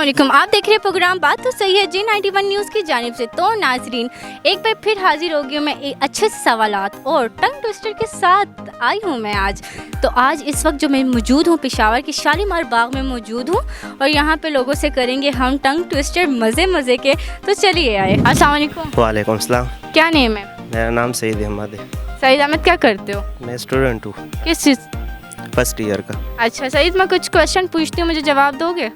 अस्सलामुअलैकुम, आप देख रहे हैं प्रोग्राम बात तो सही है J91 न्यूज़ की जानिब से। तो नाजरीन, एक बार फिर हाजिर हो गई मैं एक अच्छे से सवालात और टंग ट्विस्टर के साथ आई हूँ मैं आज। तो आज इस वक्त जो मैं मौजूद हूँ पेशावर के शालीमार बाग में मौजूद हूँ और यहाँ पे लोगों से करेंगे हम टंग ट्विस्टर मज़े के। तो चलिए आए। अस्सलामुअलैकुम। वालेकुम सलाम। क्या नेम है? मेरा नाम सईद अहमद है। सईद अहमद, क्या करते हो? मैं स्टूडेंट हूँ, किस चीज़? फर्स्ट ईयर का। अच्छा सईद, मैं कुछ क्वेश्चन पूछती हूँ, मुझे जवाब दोगे?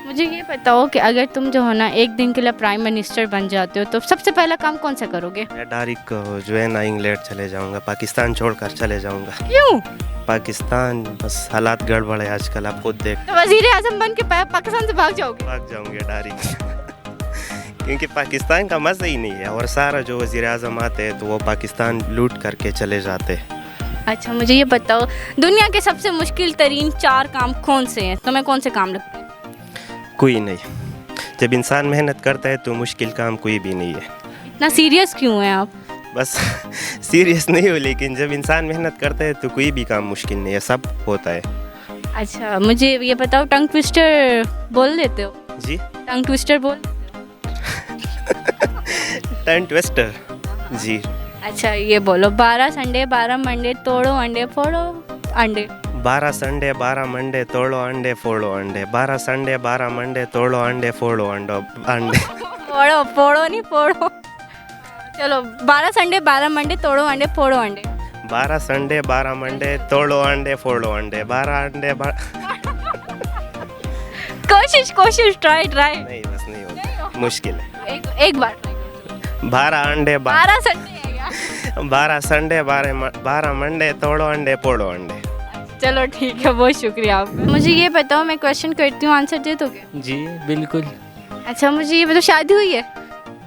मुझे ये बताओ कि अगर तुम जो हो ना एक दिन के लिए प्राइम मिनिस्टर बन जाते हो तो सबसे पहला काम कौन सा करोगे? मैं डायरेक्ट जो है ना इंग्लैंड चले जाऊँगा, पाकिस्तान छोड़कर चले जाऊँगा। क्यों? पाकिस्तान बस हालात गड़बड़ है आजकल, आप खुद देख। तो वजीर आजम बन के पाकिस्तान से भाग जाओगे? भाग जाऊँगे डायरेक्ट क्योंकि पाकिस्तान का मज़ा ही नहीं है और सारा जो वजीर आजम आते हैं तो वो पाकिस्तान लूट करके चले जाते हैं। अच्छा मुझे ये बताओ, दुनिया के सबसे मुश्किल तरीन 4 काम कौन से हैं? तुम्हें कौन से काम लगते हैं? कोई नहीं, जब इंसान मेहनत करता है तो मुश्किल काम कोई भी नहीं है। इतना सीरियस क्यों हैं आप? बस सीरियस नहीं हो, लेकिन जब इंसान मेहनत करता है तो कोई भी काम मुश्किल नहीं है, सब होता है। अच्छा मुझे ये बताओ, टंग ट्विस्टर बोल देते हो? जी, टंग ट्विस्टर बोल देते टंग ट्विस्टर जी। अच्छा ये बोलो, 12 संडे 12 मंडे तोड़ो अंडे फोड़ो अंडे। 12 संडे 12 मंडे तोड़ो अंडे फोड़ो अंडे। 12 संडे 12 मंडे तोड़ो अंडे फोड़ो अंडे। फोड़ो फोड़ो नहीं फोड़ो। चलो 12 संडे 12 मंडे तोड़ो अंडे फोड़ो अंडे। 12 संडे 12 मंडे तोड़ो अंडे फोड़ो अंडे। 12 अंडे कोशिश ट्राई नहीं, बस नहीं होगा, मुश्किल है। एक बार 12 अंडे 12 संडे है यार। 12 संडे 12 मंडे तोड़ो अंडे फोड़ो अंडे। चलो ठीक है, बहुत शुक्रिया आपका। मुझे ये बताओ, मैं क्वेश्चन करती हूँ, आंसर दे दोगे? जी बिल्कुल। अच्छा मुझे ये बताओ, शादी हुई है?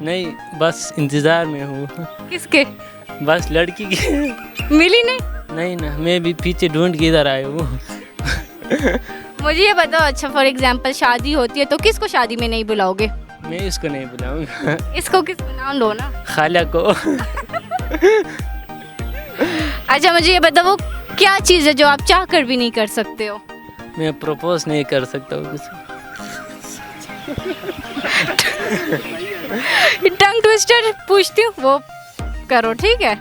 नहीं, बस इंतज़ार में हूँ। किसके? बस लड़की की। मिली नहीं? नहीं ना, मैं भी पीछे ढूंढ के इधर आया हूँ। मुझे ये बताओ, अच्छा फॉर एग्जांपल शादी होती है तो किसको शादी में नहीं बुलाओगे? मैं इसको नहीं बुलाऊंगा। इसको किसको नाम लो ना? खाला को। अच्छा मुझे ये बताओ, वो क्या चीज़ है जो आप चाह कर भी नहीं कर सकते हो? मैं प्रपोज नहीं कर सकता हूँ किसी। टंग ट्विस्टर पूछती हूँ, वो करो ठीक है?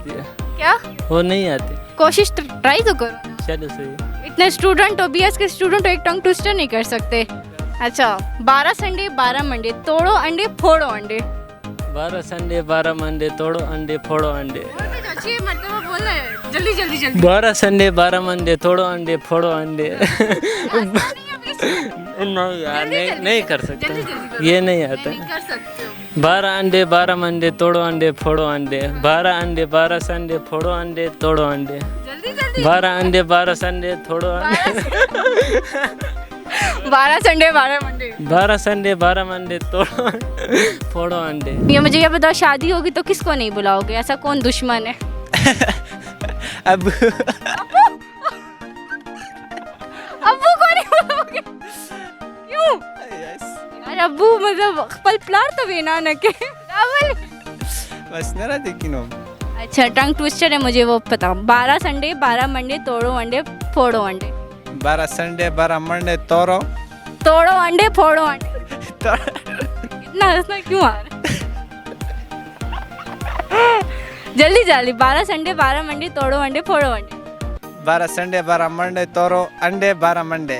क्या? वो नहीं आते। कोशिश ट्राई तो करो। चलो सही। इतने स्टूडेंट हो, BS के स्टूडेंट हो, एक टंग ट्विस्टर नहीं कर सकते? अच्छा 12 संडे 12 मंडे तोड़ो अंडे फोड़ो अंडे। 12 संडे 12 मंडे तोड़ो अंडे फोड़ो अंडे। अच्छी मतलब बोलना है, जल्दी 12 संडे 12 मंडे तोड़ो अंडे फोड़ो अंडे। नहीं यार, नहीं कर सकते, ये नहीं आता। कर सकते हो। 12 अंडे 12 मंडे तोड़ो अंडे फोड़ो अंडे। 12 अंडे 12 संडे फोड़ो अंडे तोड़ो अंडे। 12 अंडे 12 संडे तोड़ो अंडे। 12 संडे 12 मंडे। 12 संडे 12 मंडे तोड़ो फोड़ो अंडे। ये मुझे ये बताओ, शादी होगी तो किसको नहीं बुलाओगे? ऐसा कौन दुश्मन है? अब अब्बू को नहीं बुलाओगे? क्यों? यार अब्बू मतलब पल प्लार तो बिना न के रावल बस नरा देखिनो। अच्छा टंग ट्विस्टर है, मुझे वो पता। 12 संडे 12 मंडे तोड़ो अंडे फोड़ो अंडे। 12 संडे 12 मंडे तोड़ो अंडे फोड़ो अंडे। इतना हंसना क्यों आ रहा है? जल्दी 12 संडे 12 मंडे तोड़ो अंडे फोड़ो अंडे। 12 संडे 12 मंडे तोड़ो अंडे 12 मंडे।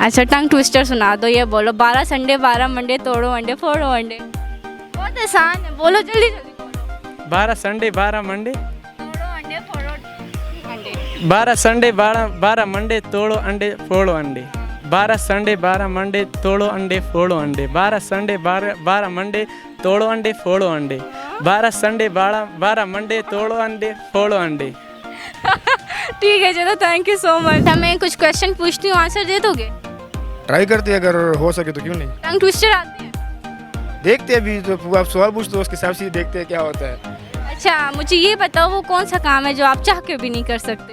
अच्छा टंग ट्विस्टर सुना दो, ये बोलो 12 संडे 12 मंडे तोड़ो अंडे फोड़ो अंडे। बहुत आसान है, बोलो जल्दी 12 संडे 12 मंडे तोड़ो अंडे फोड़ो अंडे। 12 संडे 12 मंडे तोड़ो अंडे फोड़ो अंडे। 12 संडे 12 मंडे तोड़ो अंडे फोड़ो अंडे। 12 संडे 12 मंडे तोड़ो अंडे फोड़ो अंडे। 12 संडे 12 मंडे तोड़ो अंडे फोड़ो अंडे। ठीक है चलो, थैंक यू सो मच। मैं कुछ क्वेश्चन पूछती हूँ, आंसर दे दोगे? ट्राई करते हैं, अगर हो सके तो क्यों नहीं। टंग ट्विस्टर आते हैं? देखते हैं अभी, तो आप सवाल पूछते हो उसके हिसाब से देखते हैं क्या होता है। अच्छा मुझे ये बताओ, वो कौन सा काम है जो आप चाह के भी नहीं कर सकते?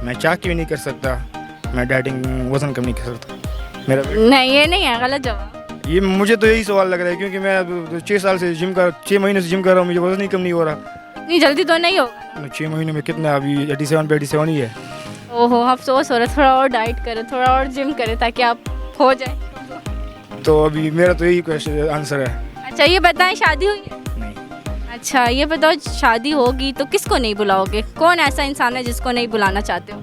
मैं चाह के भी नहीं कर सकता, मैं डाइटिंग वजन कम नहीं कर सकता मेरा। नहीं ये नहीं है, गलत जवाब। ये मुझे तो यही सवाल लग रहा है क्योंकि मैं 6 साल से 6 महीने से जिम कर रहा हूँ, मुझे वजन ही कम नहीं हो रहा। इतनी जल्दी तो नहीं होगा। 6 महीने में कितना, अभी 87 पे 87 ही है। ओहो, अफसोस हो रहा है, थोड़ा और डाइट करें, थोड़ा और जिम करें ताकि आप हो जाए। तो अभी मेरा तो यही क्वेश्चन आंसर है। अच्छा ये बताएं, शादी हुई है? नहीं। अच्छा ये बताओ, शादी होगी तो किसको नहीं बुलाओगे? कौन ऐसा इंसान है जिसको नहीं बुलाना चाहते हो?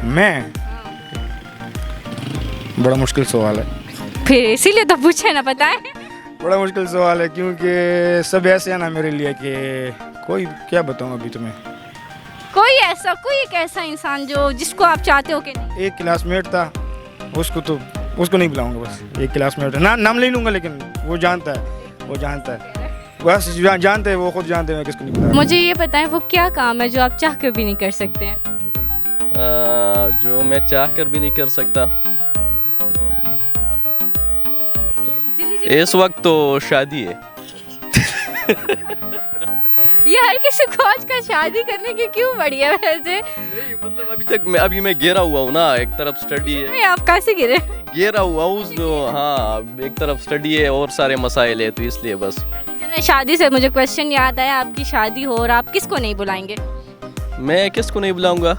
मैं, बड़ा मुश्किल सवाल है। फिर इसीलिए तो पूछे ना, बताएं। बड़ा मुश्किल सवाल है क्योंकि सब ऐसे है ना मेरे लिए कि कोई क्या बताऊँ अभी तुम्हें। कोई एक ऐसा इंसान जो जिसको आप चाहते हो कि नहीं? एक क्लासमेट था, उसको नहीं बुलाऊंगा, बस एक क्लासमेट है। नाम ले लूँगा लेकिन वो जानता है बस जानते हैं, वो खुद जानते हैं मैं किसको नहीं बुला। मुझे ये बताएं वो क्या काम है जो आप चाह कर भी नहीं कर सकते हैं? जो मैं चाह कर भी नहीं कर सकता इस वक्त तो शादी है। ये हर किसी को आजकल शादी करने की क्यों पड़ी है वैसे? मतलब अभी मैं गिरा हुआ हूँ ना, एक तरफ स्टडी है। नहीं, आप कैसे गिरे? गिरा हुआ हूँ जो, हाँ एक तरफ स्टडी है और सारे मसाइल है, तो इसलिए बस। चलिए, शादी से मुझे क्वेश्चन याद आया, आपकी शादी हो और आप किसको नहीं बुलाएंगे? मैं किसको नहीं बुलाऊंगा,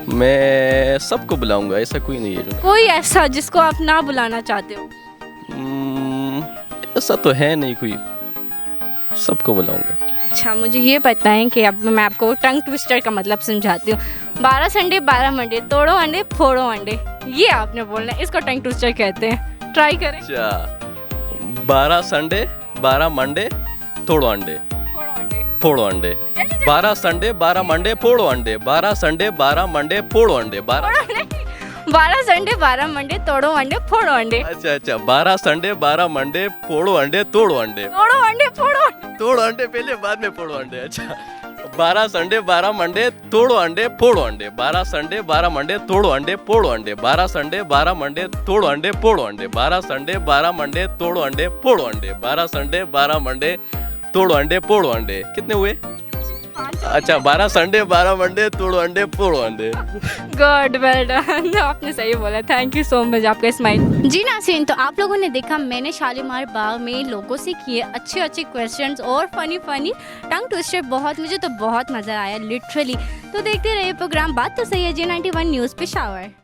मैं सबको बुलाऊंगा, ऐसा कोई नहीं है जो। कोई ऐसा जिसको आप ना बुलाना चाहते हो? ऐसा तो है नहीं कोई, सबको बुलाऊंगा। अच्छा मुझे ये बताएं कि अब मैं आपको टंग ट्विस्टर का मतलब समझाती हूँ। 12 संडे 12 मंडे, तोड़ो अंडे फोड़ो अंडे, ये आपने बोलना है, इसको टंग ट्विस्टर कहते हैं। ट्राई करें। अच्छा, 12 संडे 12 मंडे तोड़ो अंडे फोड़ो अंडे, 12 संडे 12 मंडे फोड़ो अंडे, 12 संडे 12 मंडे फोड़ो अंडे, 12 संडे 12 मंडे तोड़ो अंडे फोड़ो अंडे। अच्छा 12 संडे 12 मंडे फोड़ो अंडे तोड़ो अंडे, तोड़ो अंडे फोड़ो अंडे। तोड़ो अंडे पहले बाद में फोड़ो अंडे। अच्छा 12 संडे 12 मंडे तोड़ो अंडे फोड़ो अंडे, 12 संडे 12 मंडे तोड़ो अंडे फोड़ो अंडे, 12 संडे 12 मंडे तोड़ो अंडे फोड़ो अंडे, 12 संडे 12 मंडे तोड़ो अंडे फोड़ो अंडे, 12 संडे 12 मंडे तोड़ो अंडे फोड़ो अंडे। कितने हुए? अच्छा 12 संडे 12 मंडे तोड़ो अंडे फोड़ो अंडे। गुड, वेल डन, आपने सही बोला। थैंक यू सो मच आपका स्माइल। जी नाज़रीन, तो आप लोगों ने देखा मैंने शालीमार बाग में लोगों से किए अच्छे क्वेश्चंस और फनी टंग ट्विस्टर। मुझे तो बहुत मज़ा आया लिटरली। तो देखते रहिए प्रोग्राम बात तो सही है J91 न्यूज़ पेशावर।